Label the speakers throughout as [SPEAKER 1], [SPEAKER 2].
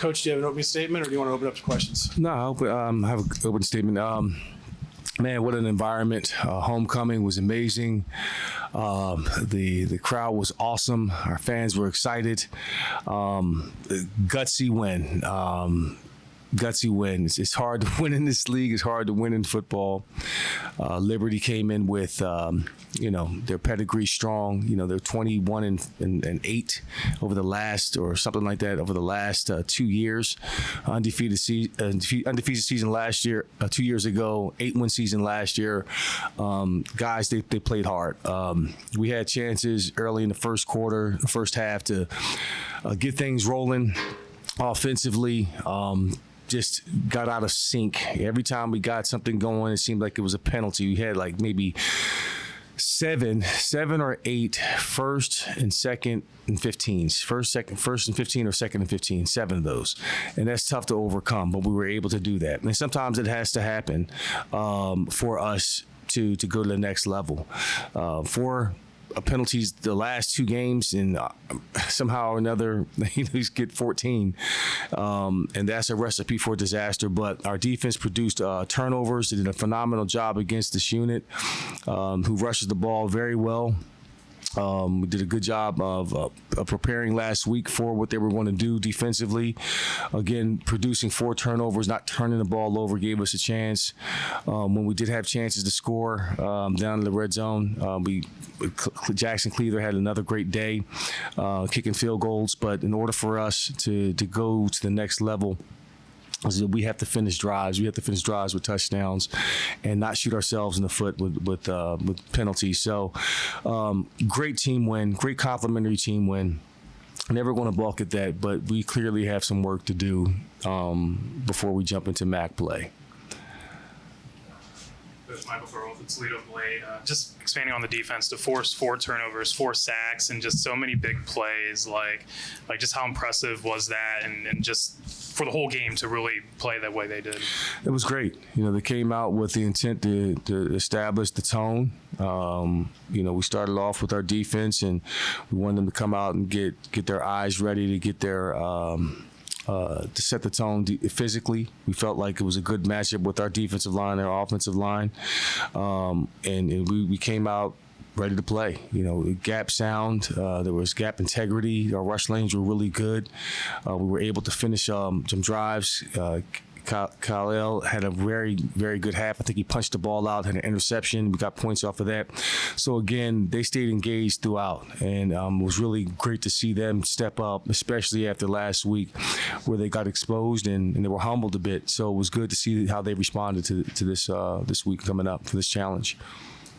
[SPEAKER 1] Coach, do you have an opening statement, or do you want to open up to questions?
[SPEAKER 2] No, I have an open statement. Man, what an environment. Homecoming was amazing. The crowd was awesome. Our fans were excited. Gutsy win. Gutsy win. It's hard to win in this league. It's hard to win in football. Liberty came in with, their pedigree strong. They're 21 and 8 over the last, or something like that, over the last 2 years. Undefeated season last year, 2 years ago. 8-win season last year. Guys, they played hard. We had chances early in the first quarter, first half, to get things rolling offensively. Just got out of sync. Every time we got something going, it seemed like it was a penalty. We had like maybe seven or eight first and second and 15s. First and 15 or second and 15, 7 of those. And that's tough to overcome, but we were able to do that. And sometimes it has to happen for us to go to the next level. For penalties the last 2 games, and somehow or another he's get 14, and that's a recipe for disaster. But our defense produced turnovers. They did a phenomenal job against this unit, who rushes the ball very well. We did a good job of preparing last week for what they were going to do defensively. Again, producing 4 turnovers, not turning the ball over, gave us a chance. When we did have chances to score down in the red zone, Jackson Cleaver had another great day kicking field goals. But in order for us to go to the next level, we have to finish drives. We have to finish drives with touchdowns, and not shoot ourselves in the foot with penalties. So, great team win, great complimentary team win. Never going to balk at that, but we clearly have some work to do before we jump into MAC play.
[SPEAKER 3] Michael Thorwolf and Toledo Blade, just expanding on the defense to force 4 turnovers, 4 sacks, and just so many big plays. Like just how impressive was that, and just for the whole game to really play that way they did.
[SPEAKER 2] It was great. They came out with the intent to establish the tone. We started off with our defense, and we wanted them to come out and get their eyes ready to get their to set the tone physically. We felt like it was a good matchup with our defensive line and our offensive line. And we came out ready to play. Gap sound, there was gap integrity. Our rush lanes were really good. We were able to finish some drives. Khalil had a very, very good half. I think he punched the ball out, had an interception. We got points off of that. So, again, they stayed engaged throughout, and it was really great to see them step up, especially after last week where they got exposed and they were humbled a bit. So it was good to see how they responded to this week coming up for this challenge.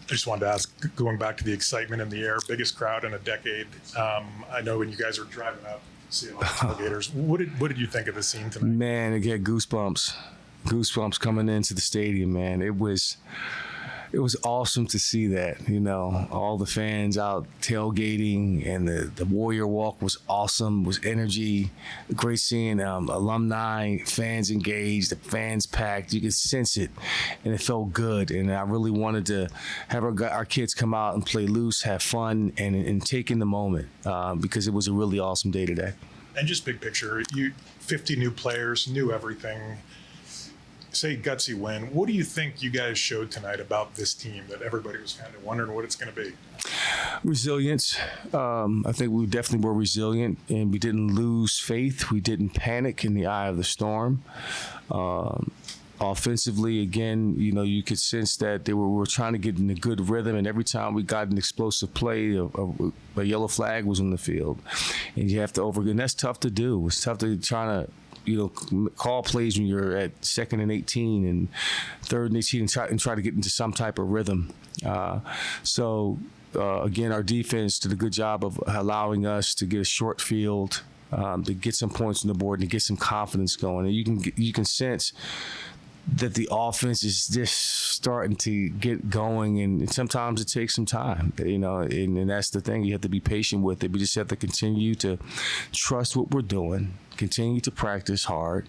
[SPEAKER 4] I just wanted to ask, going back to the excitement in the air, biggest crowd in a decade. I know when you guys were driving up, seeing all the tailgaters, what did you think of the scene tonight?
[SPEAKER 2] Man, I get goosebumps coming into the stadium, man. It was awesome to see that, all the fans out tailgating, and the Warrior Walk was awesome, was energy. Great seeing alumni, fans engaged, the fans packed. You could sense it, and it felt good. And I really wanted to have our kids come out and play loose, have fun, and take in the moment because it was a really awesome day today.
[SPEAKER 4] And just big picture, 50 new players, knew everything. Say gutsy win. What do you think you guys showed tonight about this team that everybody was kind of wondering what it's going to be?
[SPEAKER 2] Resilience. I think we definitely were resilient, and we didn't lose faith. We didn't panic in the eye of the storm. Offensively, again, you could sense that we were trying to get in a good rhythm, and every time we got an explosive play, a yellow flag was on the field, and you have to and that's tough to do. It's tough to try to call plays when you're at 2nd and 18 and 3rd and 18 and try to get into some type of rhythm. Again, our defense did a good job of allowing us to get a short field, to get some points on the board and to get some confidence going. And you can sense that the offense is just starting to get going, and sometimes it takes some time, and that's the thing. You have to be patient with it. We just have to continue to trust what we're doing, continue to practice hard.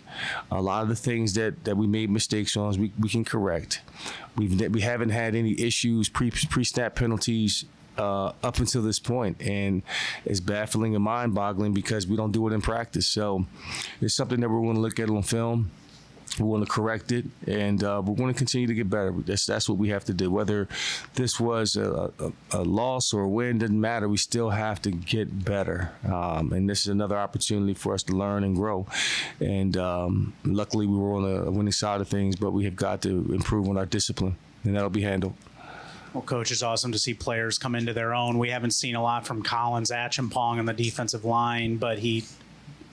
[SPEAKER 2] A lot of the things that we made mistakes on, we can correct. We haven't had any issues, pre-snap penalties up until this point, and it's baffling and mind-boggling because we don't do it in practice. So it's something that we're going to look at on film. We want to correct it, and we're going to continue to get better. That's what we have to do. Whether this was a loss or a win, doesn't matter. We still have to get better, and this is another opportunity for us to learn and grow. And luckily, we were on the winning side of things, but we have got to improve on our discipline, and that'll be handled.
[SPEAKER 5] Well, Coach, it's awesome to see players come into their own. We haven't seen a lot from Collins Acheampong on the defensive line, but he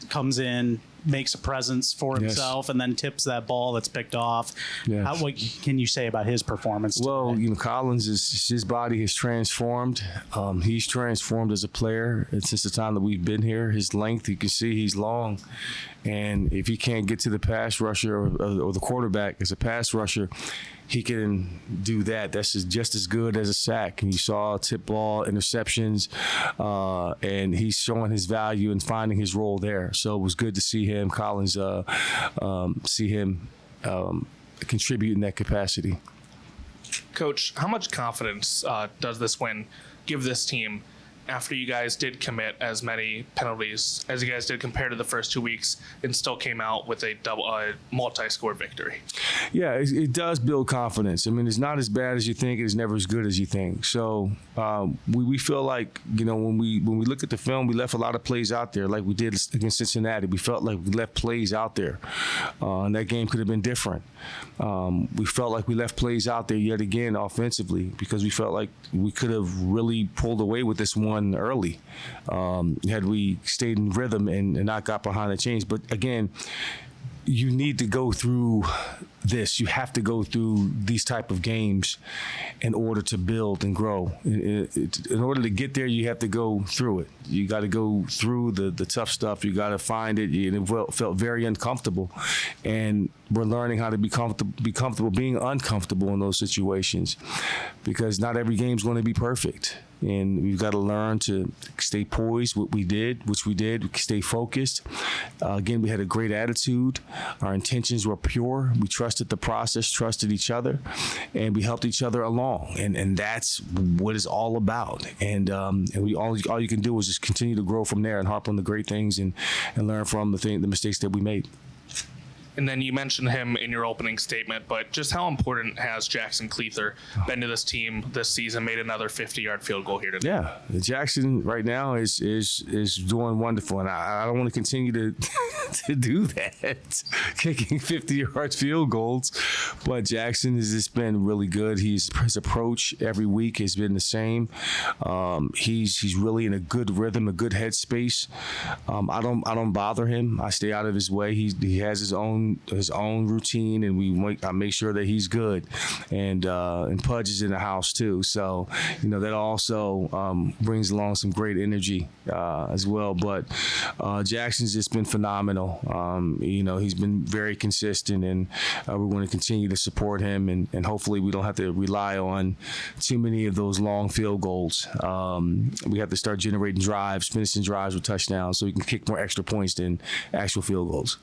[SPEAKER 5] comes in, makes a presence for himself, and then tips that ball that's picked off.
[SPEAKER 2] Yes.
[SPEAKER 5] What can you say about his performance
[SPEAKER 2] Well,
[SPEAKER 5] today?
[SPEAKER 2] Collins, his body has transformed. He's transformed as a player since the time that we've been here. His length, you can see he's long. And if he can't get to the pass rusher or the quarterback as a pass rusher, he can do that. That's just as good as a sack. And you saw tip ball, interceptions, and he's showing his value and finding his role there. So it was good to see him, Collins, contribute in that capacity.
[SPEAKER 6] Coach, how much confidence does this win give this team after you guys did commit as many penalties as you guys did compared to the first 2 weeks and still came out with a multi-score victory?
[SPEAKER 2] Yeah, it does build confidence. I mean, it's not as bad as you think. It's never as good as you think. So we feel like, when we look at the film, we left a lot of plays out there like we did against Cincinnati. We felt like we left plays out there. And that game could have been different. We felt like we left plays out there yet again offensively because we felt like we could have really pulled away with this one early had we stayed in rhythm and not got behind the chains. But again, you need to go through this. You have to go through these type of games in order to build and grow. In order to get there, you have to go through it. You got to go through the tough stuff. You got to find it. And it felt very uncomfortable. And we're learning how to be comfortable being uncomfortable in those situations because not every game is going to be perfect. And we've got to learn to stay poised, which we did, stay focused. Again, we had a great attitude. Our intentions were pure. We trusted the process, trusted each other, and we helped each other along. And that's what it's all about. And all you can do is just continue to grow from there and harp on the great things and learn from the mistakes that we made.
[SPEAKER 6] And then you mentioned him in your opening statement, but just how important has Jackson Cleather been to this team this season? Made another 50-yard field goal here today.
[SPEAKER 2] Yeah, Jackson right now is doing wonderful, and I don't want to continue to to do that, kicking 50-yard field goals. But Jackson has just been really good. His approach every week has been the same. He's really in a good rhythm, a good headspace. I don't bother him. I stay out of his way. He has his own routine, and I make sure that he's good. And Pudge is in the house too, so that also brings along some great energy as well. But Jackson's just been phenomenal. He's been very consistent, and we're going to continue to support him, and hopefully we don't have to rely on too many of those long field goals. We have to start generating drives, finishing drives with touchdowns, so we can kick more extra points than actual field goals.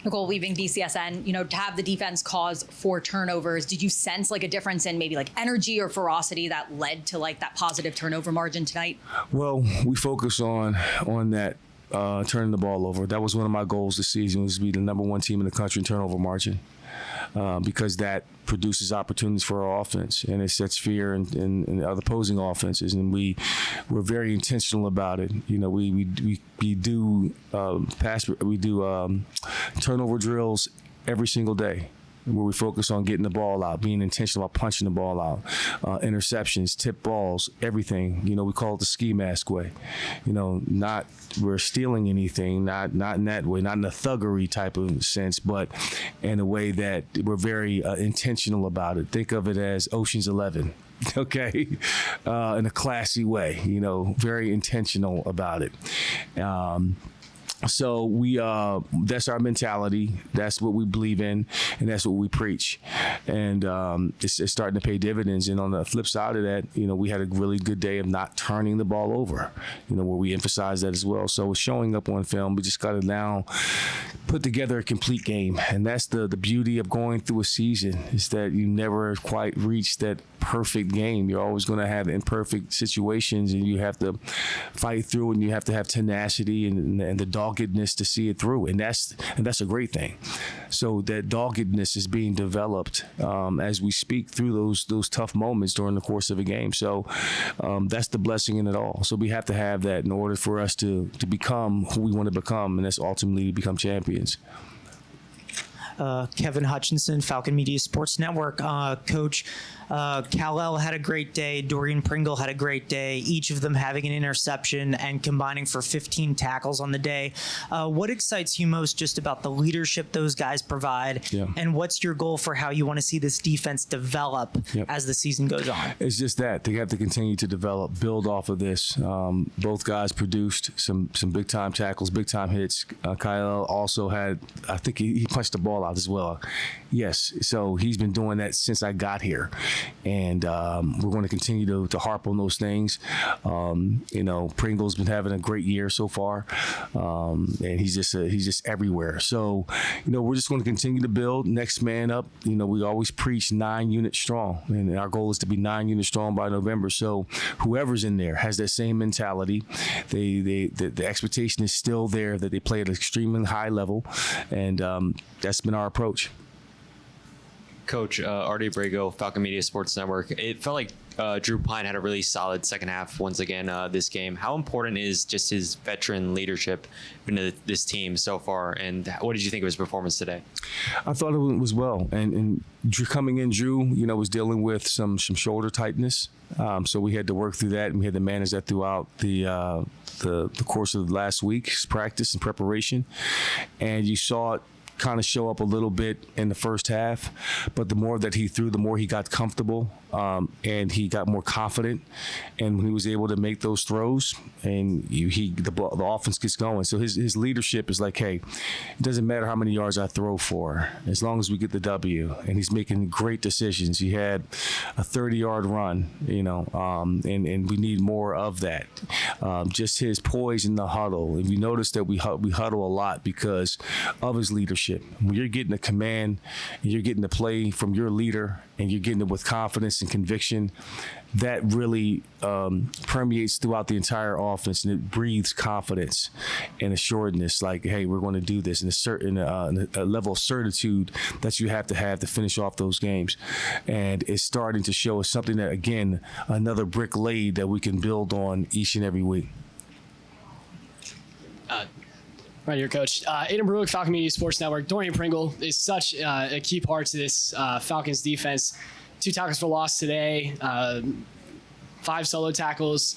[SPEAKER 7] Nicole, leaving BCSN, to have the defense cause 4 turnovers, did you sense a difference in maybe energy or ferocity that led to that positive turnover margin tonight?
[SPEAKER 2] Well, we focus on that turning the ball over. That was one of my goals this season, was to be the number 1 team in the country in turnover margin, because that produces opportunities for our offense, and it sets fear in other opposing offenses. And we're very intentional about it. We do turnover drills every single day, where we focus on getting the ball out, being intentional about punching the ball out, interceptions, tip balls, everything. We call it the ski mask way. Not we're stealing anything, not in that way, not in a thuggery type of sense, but in a way that we're very intentional about it. Think of it as Ocean's 11. Okay, in a classy way, very intentional about it. So that's our mentality. That's what we believe in, and that's what we preach. And it's starting to pay dividends. And on the flip side of that, we had a really good day of not turning the ball over, where we emphasize that as well. So it's showing up on film. We just got to now put together a complete game. And that's the beauty of going through a season, is that you never quite reach that perfect game. You're always going to have imperfect situations, and you have to fight through, and you have to have tenacity and the doggedness to see it through, and that's a great thing. So that doggedness is being developed as we speak through those tough moments during the course of a game. So that's the blessing in it all. So we have to have that in order for us to become who we want to become, and that's ultimately to become champions.
[SPEAKER 8] Kevin Hutchinson, Falcon Media Sports Network. Coach, Kal-El had a great day. Dorian Pringle had a great day, each of them having an interception and combining for 15 tackles on the day. What excites you most just about the leadership those guys provide?
[SPEAKER 2] Yeah.
[SPEAKER 8] And what's your goal for how you want to see this defense develop as the season goes on?
[SPEAKER 2] It's just that they have to continue to develop, build off of this. Both guys produced some big time tackles, big time hits. Kal-El also had, I think he punched the ball out as well. Yes, so he's been doing that since I got here, and we're going to continue to harp on those things. Pringle's been having a great year so far, and he's just everywhere. So we're just going to continue to build. Next man up. We always preach 9 units strong, and our goal is to be 9 units strong by November. So whoever's in there has that same mentality. The expectation is still there that they play at an extremely high level, and that's been our approach.
[SPEAKER 9] Coach, Artie Abrego, Falcon Media Sports Network. It felt like Drew Pine had a really solid second half once again this game. How important is just his veteran leadership into this team so far, and what did you think of his performance today?
[SPEAKER 2] I thought it was well, and Drew coming in, Drew, was dealing with some shoulder tightness, so we had to work through that, and we had to manage that throughout the course of last week's practice and preparation, and you saw it kind of show up a little bit in the first half, but the more that he threw, the more he got comfortable, and he got more confident, and when he was able to make those throws, and the offense gets going. So his leadership is like, hey, it doesn't matter how many yards I throw for, as long as we get the W. And he's making great decisions. He had a 30-yard run, and we need more of that. Just his poise in the huddle. And we notice that we huddle a lot because of his leadership. When you're getting a command and you're getting the play from your leader and you're getting it with confidence and conviction, that really permeates throughout the entire offense, and it breathes confidence and assuredness, like, hey, we're going to do this, and a certain a level of certitude that you have to finish off those games. And it's starting to show us something that, again, another brick laid that we can build on each and every week.
[SPEAKER 10] Right here, Coach. Aiden Bruick, Falcon Media Sports Network. Dorian Pringle is such a key part to this Falcons defense. 2 tackles for loss today, 5 solo tackles.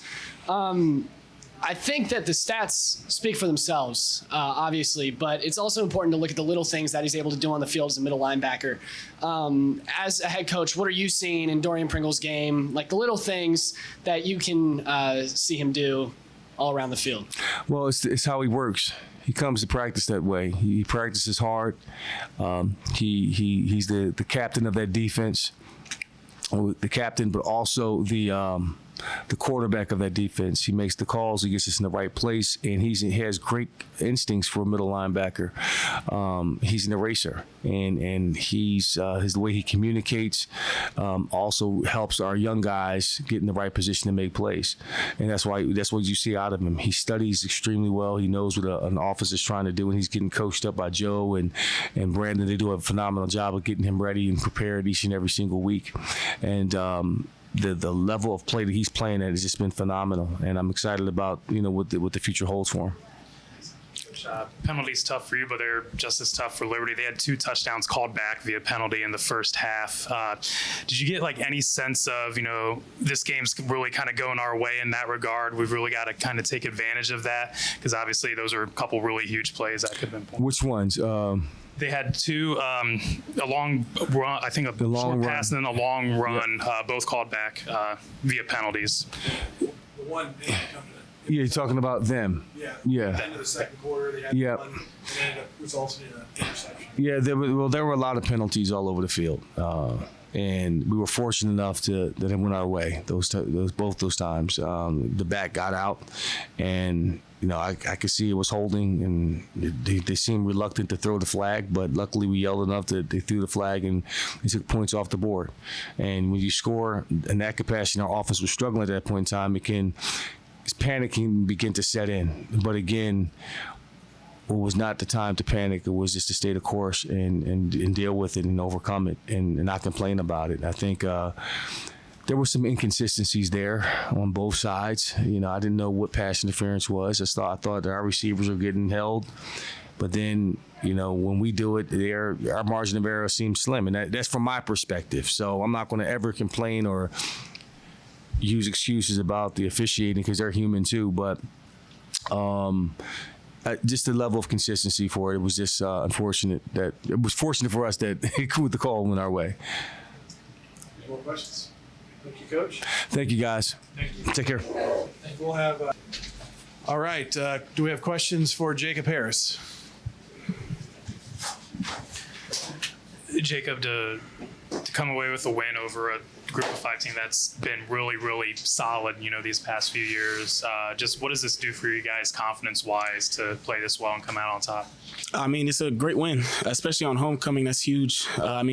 [SPEAKER 10] I think that the stats speak for themselves, obviously, but it's also important to look at the little things that he's able to do on the field as a middle linebacker. As a head coach, what are you seeing in Dorian Pringle's game, like the little things that you can see him do all around the field?
[SPEAKER 2] Well, it's how he works. He comes to practice that way. He practices hard. He's the captain of that defense, the captain, but also the quarterback of that defense. He makes the calls. He gets us in the right place, and he has great instincts for a middle linebacker. He's an eraser, and he's the way he communicates also helps our young guys get in the right position to make plays, and that's what you see out of him. He studies extremely well. He knows what an offense is trying to do, and he's getting coached up by Joe and Brandon. They do a phenomenal job of getting him ready and prepared each and every single week, and the level of play that he's playing at has just been phenomenal, and I'm excited about what the future holds for him.
[SPEAKER 3] Penalties tough for you, but they're just as tough for Liberty. They had 2 touchdowns called back via penalty in the first half. Did you get any sense of this game's really kind of going our way in that regard? We've really got to kind of take advantage of that, because obviously those are a couple really huge plays that could have been pulled.
[SPEAKER 2] Which ones?
[SPEAKER 3] They had 2, a long run, I think a short pass and then a long run, both called back via penalties.
[SPEAKER 1] The one
[SPEAKER 2] You're talking about them.
[SPEAKER 1] Yeah.
[SPEAKER 2] Yeah.
[SPEAKER 1] End of the second quarter, they had
[SPEAKER 2] Yeah.
[SPEAKER 1] one, and it ended up resulting in an interception.
[SPEAKER 2] Yeah, there were a lot of penalties all over the field, and we were fortunate enough that it went our way both those times. The back got out, and I could see it was holding, and they seemed reluctant to throw the flag, but luckily we yelled enough that they threw the flag and they took points off the board. And when you score in that capacity, our offense was struggling at that point in time. Panic can begin to set in, but again, it was not the time to panic. It was just to stay the course and deal with it and overcome it and not complain about it. I think there were some inconsistencies there on both sides. I didn't know what pass interference was. I thought that our receivers were getting held, but then when we do it, our margin of error seems slim, and that's from my perspective. So I'm not going to ever complain or use excuses about the officiating because they're human too. But just the level of consistency for it was just unfortunate that it was fortunate for us that the call went our way.
[SPEAKER 1] Any more questions? Thank you, Coach.
[SPEAKER 2] Thank you, guys.
[SPEAKER 1] Thank you.
[SPEAKER 2] Take care.
[SPEAKER 1] We'll have. All right. Do we have questions for Jacob Harris?
[SPEAKER 3] Jacob, to come away with a win over a group of 5 team that's been really, really solid, these past few years. Just what does this do for you guys confidence-wise to play this well and come out on top?
[SPEAKER 11] I mean, it's a great win, especially on homecoming. That's huge.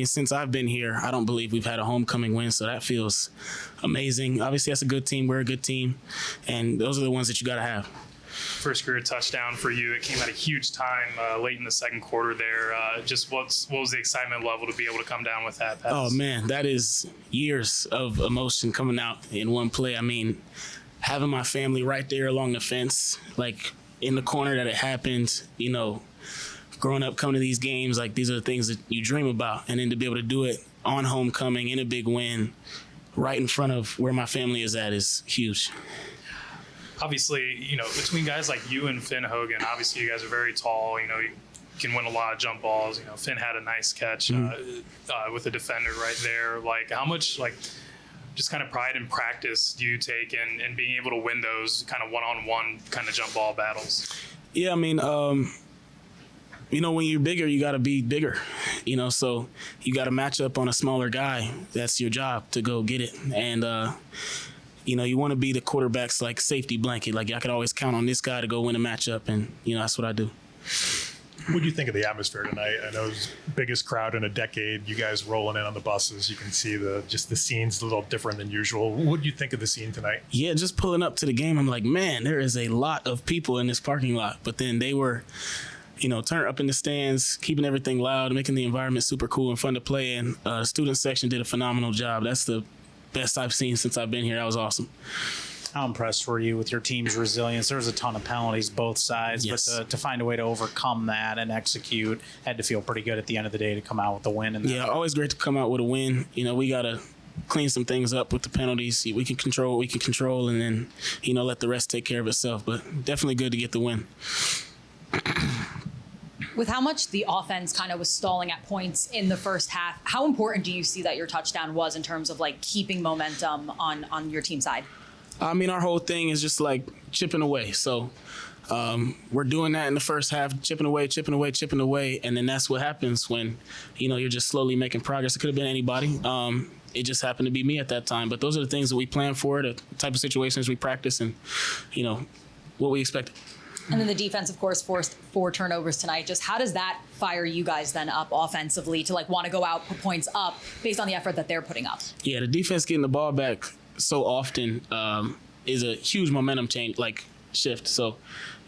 [SPEAKER 11] Since I've been here, I don't believe we've had a homecoming win, so that feels amazing. Obviously, that's a good team. We're a good team, and those are the ones that you got to have.
[SPEAKER 3] First career touchdown for you. It came at a huge time late in the second quarter there. Just what was the excitement level to be able to come down with that pass?
[SPEAKER 11] Oh, man, that is years of emotion coming out in one play. Having my family right there along the fence, like in the corner that it happened, growing up, coming to these games, like these are the things that you dream about. And then to be able to do it on homecoming in a big win right in front of where my family is at is huge.
[SPEAKER 3] Obviously, between guys like you and Finn Hogan, obviously you guys are very tall. You can win a lot of jump balls. Finn had a nice catch with the defender right there. Like, how much, just kind of pride and practice do you take in being able to win those kind of one-on-one kind of jump ball battles?
[SPEAKER 11] Yeah, when you're bigger, you got to be bigger, so you got to match up on a smaller guy. That's your job, to go get it. And, you want to be the quarterback's safety blanket. I could always count on this guy to go win a matchup, and that's what I do.
[SPEAKER 4] What do you think of the atmosphere tonight? I know it's the biggest crowd in a decade. You guys rolling in on the buses. You can see the scene's a little different than usual. What do you think of the scene tonight?
[SPEAKER 11] Yeah, just pulling up to the game, I'm like, man, there is a lot of people in this parking lot. But then they were, turned up in the stands, keeping everything loud, making the environment super cool and fun to play in. The student section did a phenomenal job. That's the best I've seen since I've been here. That was awesome.
[SPEAKER 5] How impressed were you with your team's resilience? There was a ton of penalties both sides,
[SPEAKER 11] yes.
[SPEAKER 5] But to find a way to overcome that and execute, had to feel pretty good at the end of the day to come out with the win.
[SPEAKER 11] Yeah, always great to come out with a win. We got to clean some things up with the penalties. We can control what we can control, and then, let the rest take care of itself. But definitely good to get the win.
[SPEAKER 7] With how much the offense kind of was stalling at points in the first half, how important do you see that your touchdown was in terms of keeping momentum on your team side?
[SPEAKER 11] Our whole thing is just chipping away. So we're doing that in the first half, chipping away. And then that's what happens when, you're just slowly making progress. It could have been anybody. It just happened to be me at that time. But those are the things that we plan for, the type of situations we practice, and, what we expected.
[SPEAKER 7] And then the defense, of course, forced 4 turnovers tonight. Just how does that fire you guys then up offensively to want to go out, put points up based on the effort that they're putting up?
[SPEAKER 11] Yeah, the defense getting the ball back so often is a huge momentum shift. So,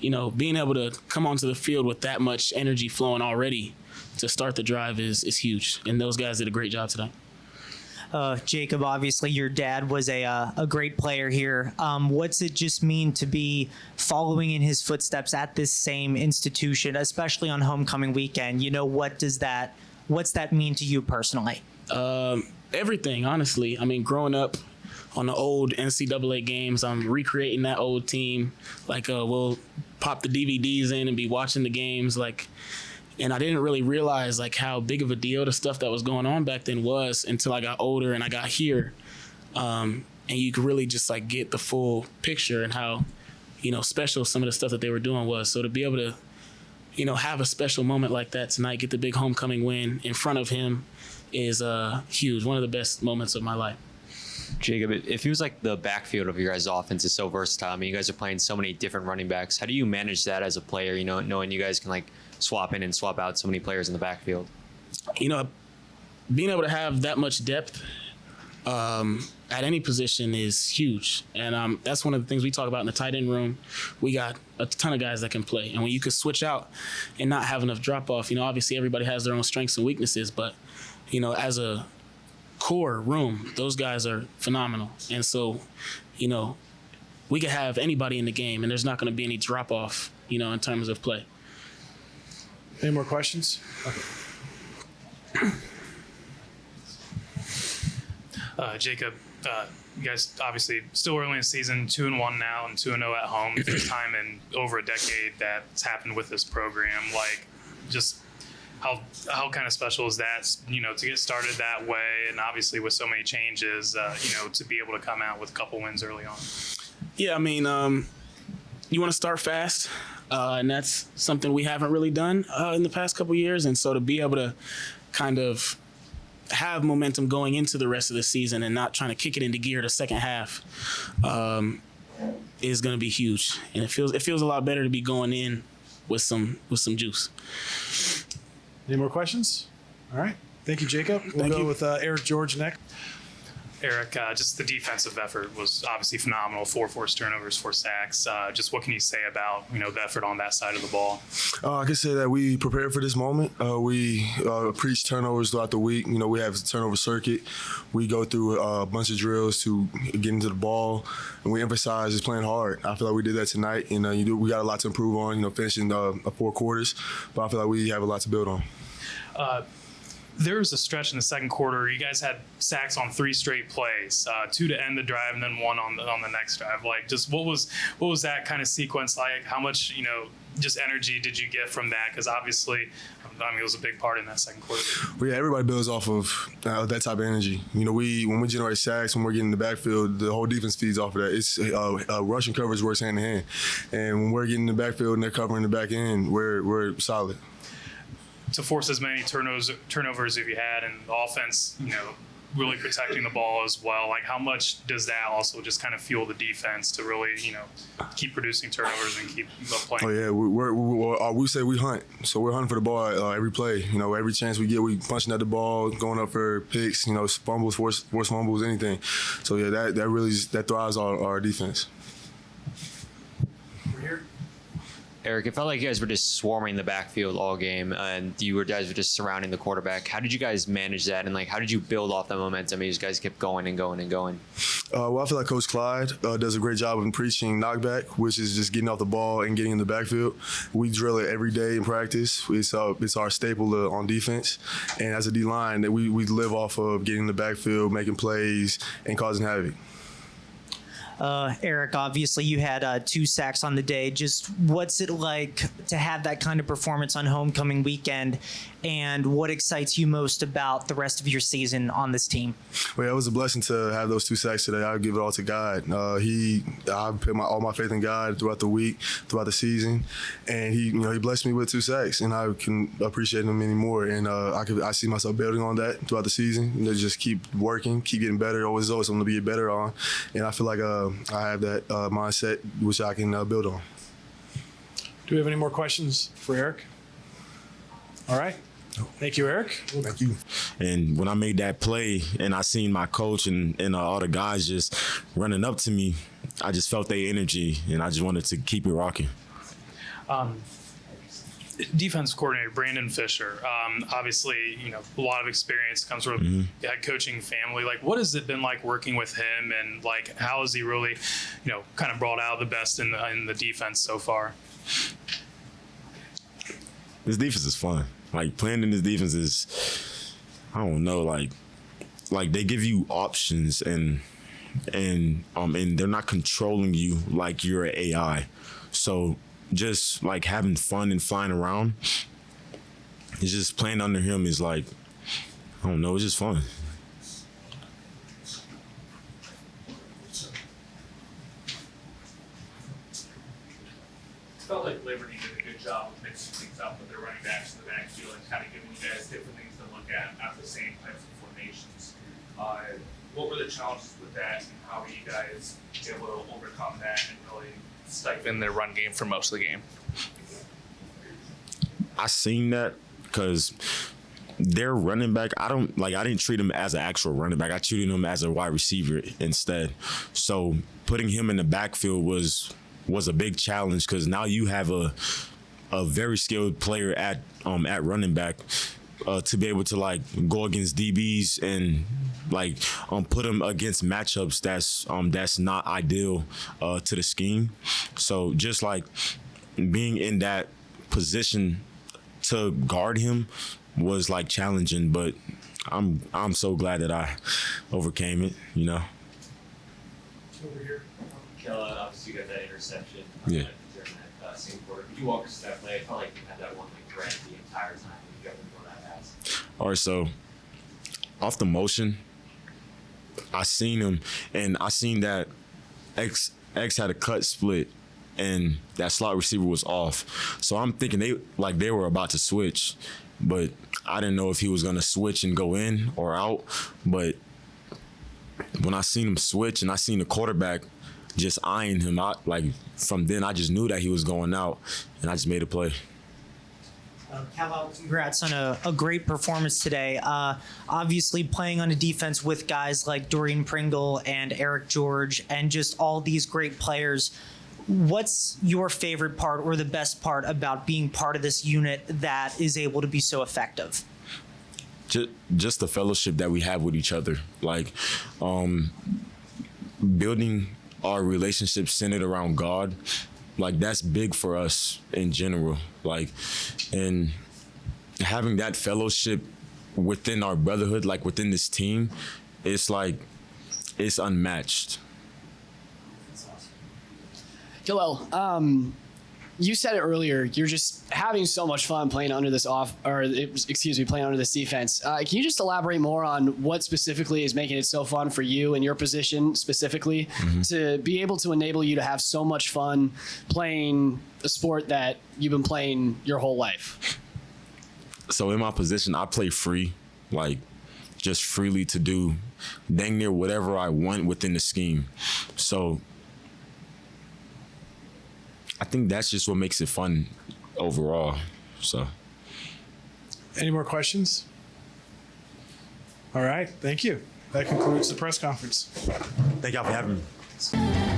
[SPEAKER 11] being able to come onto the field with that much energy flowing already to start the drive is huge. And those guys did a great job tonight.
[SPEAKER 8] Jacob, obviously your dad was a great player here. What's it just mean to be following in his footsteps at this same institution, especially on homecoming weekend? What's that mean to you personally?
[SPEAKER 11] Everything, honestly. Growing up on the old NCAA games, I'm recreating that old team. We'll pop the DVDs in and be watching the games. And I didn't really realize how big of a deal the stuff that was going on back then was until I got older and I got here. And you could really just get the full picture and how, special some of the stuff that they were doing was. So to be able to, have a special moment like that tonight, get the big homecoming win in front of him is huge. One of the best moments of my life.
[SPEAKER 9] Jacob, it feels like the backfield of your guys' offense is so versatile. I mean, you guys are playing so many different running backs. How do you manage that as a player, knowing you guys can swap in and swap out so many players in the backfield?
[SPEAKER 11] Being able to have that much depth at any position is huge. And that's one of the things we talk about in the tight end room. We got a ton of guys that can play. And when you could switch out and not have enough drop-off, obviously everybody has their own strengths and weaknesses, but, as a core room, those guys are phenomenal. And so, we could have anybody in the game and there's not going to be any drop-off, in terms of play.
[SPEAKER 1] Any more questions? Okay.
[SPEAKER 3] Jacob, you guys obviously still early in the season, 2-1 now and 2-0 at home. First time in over a decade that's happened with this program. Just how kind of special is that, to get started that way, and obviously with so many changes, to be able to come out with a couple wins early on.
[SPEAKER 11] Yeah, I mean, you want to start fast, and that's something we haven't really done in the past couple years. And so to be able to kind of have momentum going into the rest of the season and not trying to kick it into gear the second half is going to be huge. And it feels a lot better to be going in with some juice.
[SPEAKER 1] Any more questions? All right. Thank you, Jacob. We'll go with Eric George next.
[SPEAKER 3] Eric, just the defensive effort was obviously phenomenal. 4 forced turnovers, 4 sacks. Just what can you say about, the effort on that side of the ball?
[SPEAKER 12] I can say that we prepared for this moment. We preach turnovers throughout the week. We have a turnover circuit. We go through a bunch of drills to get into the ball, and we emphasize just playing hard. I feel like we did that tonight, and we got a lot to improve on, finishing 4 quarters, but I feel like we have a lot to build on.
[SPEAKER 3] There was a stretch in the second quarter. You guys had sacks on 3 straight plays, 2 to end the drive, and then 1 on the next drive. Just what was that kind of sequence like? How much just energy did you get from that? Because obviously, it was a big part in that second quarter.
[SPEAKER 12] Well, yeah, everybody builds off of that type of energy. When we generate sacks, when we're getting in the backfield, the whole defense feeds off of that. It's rushing coverage works hand in hand, and when we're getting in the backfield and they're covering the back end, we're solid.
[SPEAKER 3] To force as many turnovers as you had, and the offense, really protecting the ball as well. How much does that also just kind of fuel the defense to really, keep producing turnovers and keep playing?
[SPEAKER 12] Oh yeah, we say we hunt, so we're hunting for the ball every play. Every chance we get, we punching at the ball, going up for picks, fumbles, force fumbles, anything. So yeah, that thrives our defense.
[SPEAKER 9] Eric, it felt like you guys were just swarming the backfield all game, and you guys were just surrounding the quarterback. How did you guys manage that, and how did you build off that momentum? You guys kept going and going and going.
[SPEAKER 12] Well, I feel like Coach Clyde does a great job of preaching knockback, which is just getting off the ball and getting in the backfield. We drill it every day in practice. It's our staple on defense, and as a D-line, that we live off of getting in the backfield, making plays, and causing havoc.
[SPEAKER 8] Eric, obviously you had 2 sacks on the day. Just what's it like to have that kind of performance on homecoming weekend, and what excites you most about the rest of your season on this team?
[SPEAKER 12] Well, it was a blessing to have those 2 sacks today. I give it all to God. I put all my faith in God throughout the week, throughout the season, and he blessed me with 2 sacks, and I can appreciate him anymore. And I see myself building on that throughout the season. Just keep working, keep getting better. Always something to get better on, and I feel like I have that mindset which I can build on.
[SPEAKER 1] Do we have any more questions for Eric? All right. Thank you, Eric.
[SPEAKER 12] Thank you.
[SPEAKER 13] And when I made that play and I seen my coach and all the guys just running up to me, I just felt their energy, and I just wanted to keep it rocking.
[SPEAKER 3] Defense coordinator Brandon Fisher, obviously, a lot of experience, comes from head coaching family. What has it been like working with him, and how has he really, kind of brought out the best in the defense so far?
[SPEAKER 13] This defense is fun. Playing in this defense is, I don't know, they give you options and they're not controlling you like you're an AI. So just having fun and flying around, it's just playing under him is I don't know, it's just fun.
[SPEAKER 6] as different things to look at the same types of formations. What were the challenges with that, and how were you guys able to overcome that and really stifle their run game for most of the game?
[SPEAKER 13] I seen that because their running back, I didn't treat him as an actual running back. I treated him as a wide receiver instead. So putting him in the backfield was a big challenge because now you have a very skilled player at running back to be able to like go against DBs and like put them against matchups that's not ideal to the scheme. So just like being in that position to guard him was like challenging, but I'm so glad that I overcame it, you know.
[SPEAKER 1] Over here.
[SPEAKER 9] Kella, obviously you got that interception.
[SPEAKER 13] Yeah.
[SPEAKER 9] During that same quarter. Could you walk us through that play? I felt like you had that one like thread the entire time when you got to throw that pass.
[SPEAKER 13] All right, so off the motion, I seen him, and I seen that X had a cut split, and that slot receiver was off. So I'm thinking they were about to switch, but I didn't know if he was gonna switch and go in or out. But when I seen him switch and I seen the quarterback just eyeing him out, like from then I just knew that he was going out, and I just made a play.
[SPEAKER 8] Cal, congrats on a great performance today. Obviously, playing on a defense with guys like Dorian Pringle and Eric George and just all these great players, what's your favorite part or the best part about being part of this unit that is able to be so effective?
[SPEAKER 13] Just the fellowship that we have with each other, like building our relationship centered around God. Like that's big for us in general, like, and having that fellowship within our brotherhood, like within this team, it's like, it's unmatched.
[SPEAKER 10] Joel, you said it earlier. You're just having so much fun playing under this playing under this defense. Can you just elaborate more on what specifically is making it so fun for you and your position specifically to be able to enable you to have so much fun playing a sport that you've been playing your whole life?
[SPEAKER 13] So in my position, I play free, like just freely to do dang near whatever I want within the scheme. So I think that's just what makes it fun overall. So,
[SPEAKER 1] Any more questions? All right, thank you. That concludes the press conference.
[SPEAKER 13] thank y'all for having me.